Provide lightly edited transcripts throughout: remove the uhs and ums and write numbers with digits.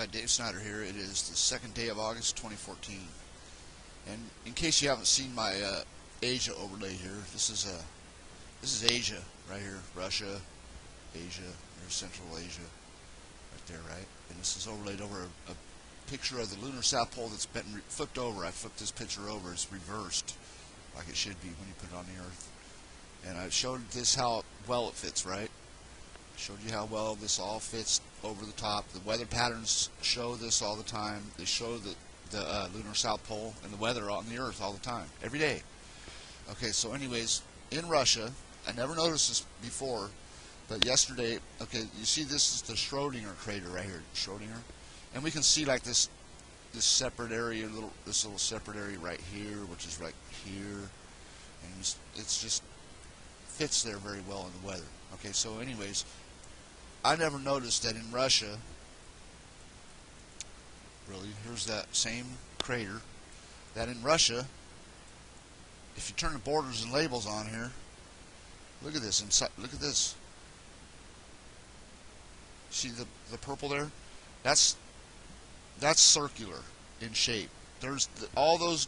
Hi, Dave Snyder here. It is the second day of August 2014. And in case you haven't seen my Asia overlay here, this is Asia right here. Russia, Asia, there's Central Asia right there, right? And this is overlaid over a picture of the lunar South Pole that's been flipped over. I flipped this picture over. It's reversed like it should be when you put it on the Earth. And I showed this how well it fits, right? Showed you how well this all fits over the top. The weather patterns show this all the time. They show the lunar South Pole and the weather on the Earth all the time, every day. Okay, so anyways, in Russia, I never noticed this before, but yesterday, okay, you see this is the Schrodinger crater right here, Schrodinger, and we can see like this separate area, this little separate area right here, which is right here, and it's just fits there very well in the weather. Okay, so anyways, I never noticed that in Russia, really, here's that same crater, that in Russia, if you turn the borders and labels on here, look at this, inside, look at this. See the purple there? That's circular in shape. There's all those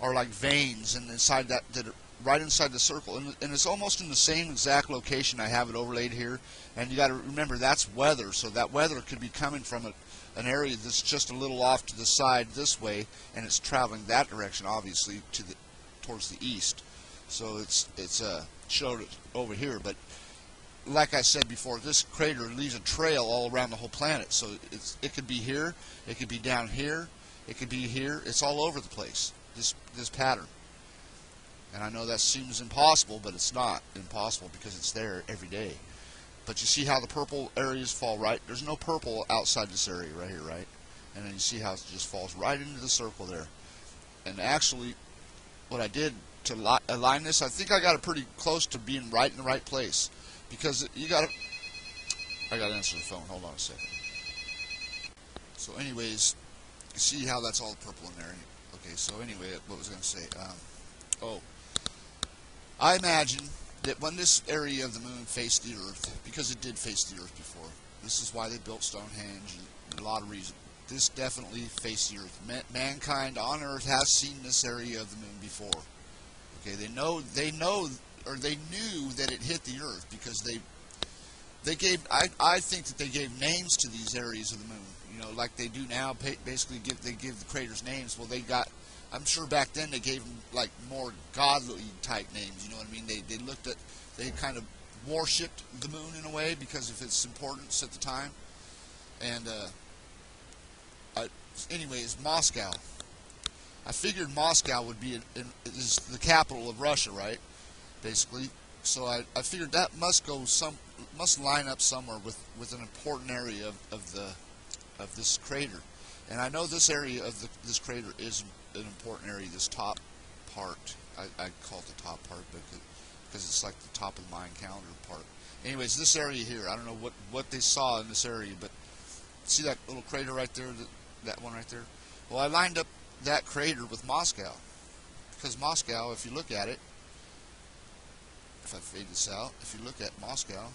are like veins, and inside that are right inside the circle, and it's almost in the same exact location. I have it overlaid here, and you got to remember that's weather, so that weather could be coming from an area that's just a little off to the side this way, and it's traveling that direction, obviously towards the east. So it's showed it over here, but like I said before, this crater leaves a trail all around the whole planet. So it could be here, it could be down here, it could be here. It's all over the place. This pattern. And I know that seems impossible, but it's not impossible because it's there every day. But you see how the purple areas fall right? There's no purple outside this area right here, right? And then you see how it just falls right into the circle there. And actually, what I did to align this, I think I got it pretty close to being right in the right place. Because you got to... I got to answer the phone. Hold on a second. So anyways, you see how that's all purple in there. Okay, so anyway, what was I going to say? I imagine that when this area of the moon faced the Earth, because it did face the Earth before, this is why they built Stonehenge, and a lot of reasons. This definitely faced the Earth. Mankind on Earth has seen this area of the moon before. Okay, they knew that it hit the Earth because they gave. I think that they gave names to these areas of the moon. You know, like they do now. Basically, they give the craters names. Well, they got. I'm sure back then they gave them like more godly type names. You know what I mean? They kind of worshipped the moon in a way because of its importance at the time. And anyways, Moscow. I figured Moscow would be is the capital of Russia, right? Basically, so I figured that must line up somewhere with an important area of this crater. And I know this area of this crater is an important area, this top part. I call it the top part because it's like the top of the Mayan calendar part. Anyways, this area here, I don't know what they saw in this area, but see that little crater right there, that one right there? Well, I lined up that crater with Moscow, because Moscow, if you look at it, if I fade this out, if you look at Moscow,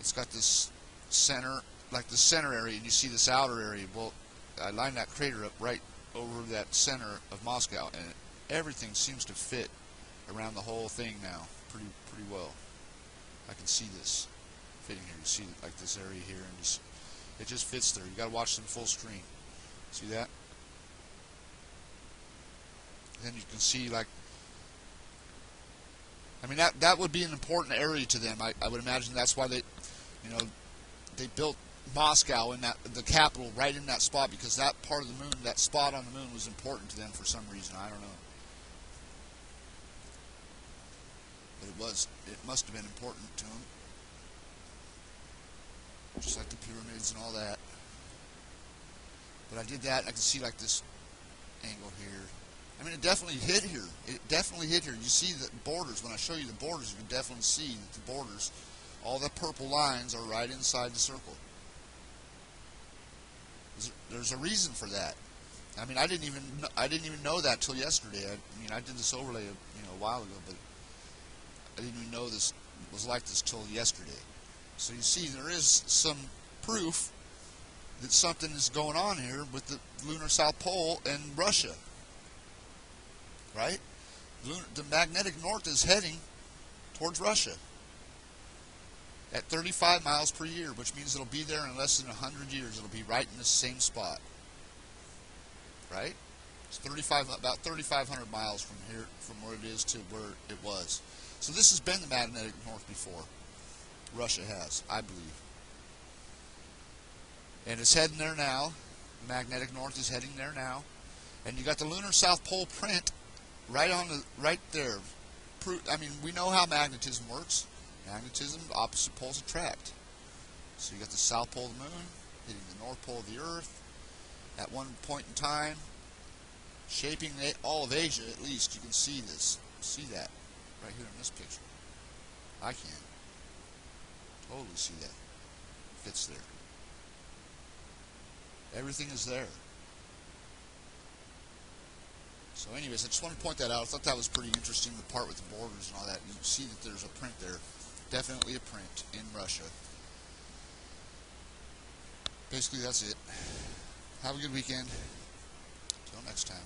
it's got this center, like the center area, and you see this outer area. Well, I lined that crater up right over that center of Moscow, and everything seems to fit around the whole thing now pretty well. I can see this fitting here. You see like this area here, and it just fits there. You got to watch them full screen. See that? Then you can see, like, I mean, that would be an important area to them. I would imagine that's why they built Moscow in the capital right in that spot, because that part of the moon, that spot on the moon, was important to them for some reason. I don't know, but it must have been important to them, just like the pyramids and all that. But I did that, and I can see like this angle here. I mean, it definitely hit here. It definitely hit here. You see the borders. When I show you the borders, you can definitely see that the borders, all the purple lines are right inside the circle. There's a reason for that. I mean, I didn't even know that till yesterday. I did this overlay a while ago, but I didn't even know this was like this till yesterday. So you see, there is some proof that something is going on here with the lunar South Pole and Russia. Right? The magnetic north is heading towards Russia at 35 miles per year, which means it'll be there in less than 100 years. It'll be right in the same spot. Right? It's about 3,500 miles from here, from where it is to where it was. So this has been the magnetic north before. Russia has, I believe. And it's heading there now. The magnetic north is heading there now. And you got the lunar South Pole print right there. I mean, we know how magnetism works. Magnetism, opposite poles attract. So you got the south pole of the moon hitting the north pole of the earth at one point in time, shaping all of Asia. At least you can see this. See that right here in this picture. I can totally see that. Fits there. Everything is there. So anyways, I just want to point that out. I thought that was pretty interesting, the part with the borders and all that. You can see that there's a print there. Definitely a print in Russia. Basically, that's it. Have a good weekend. Until next time.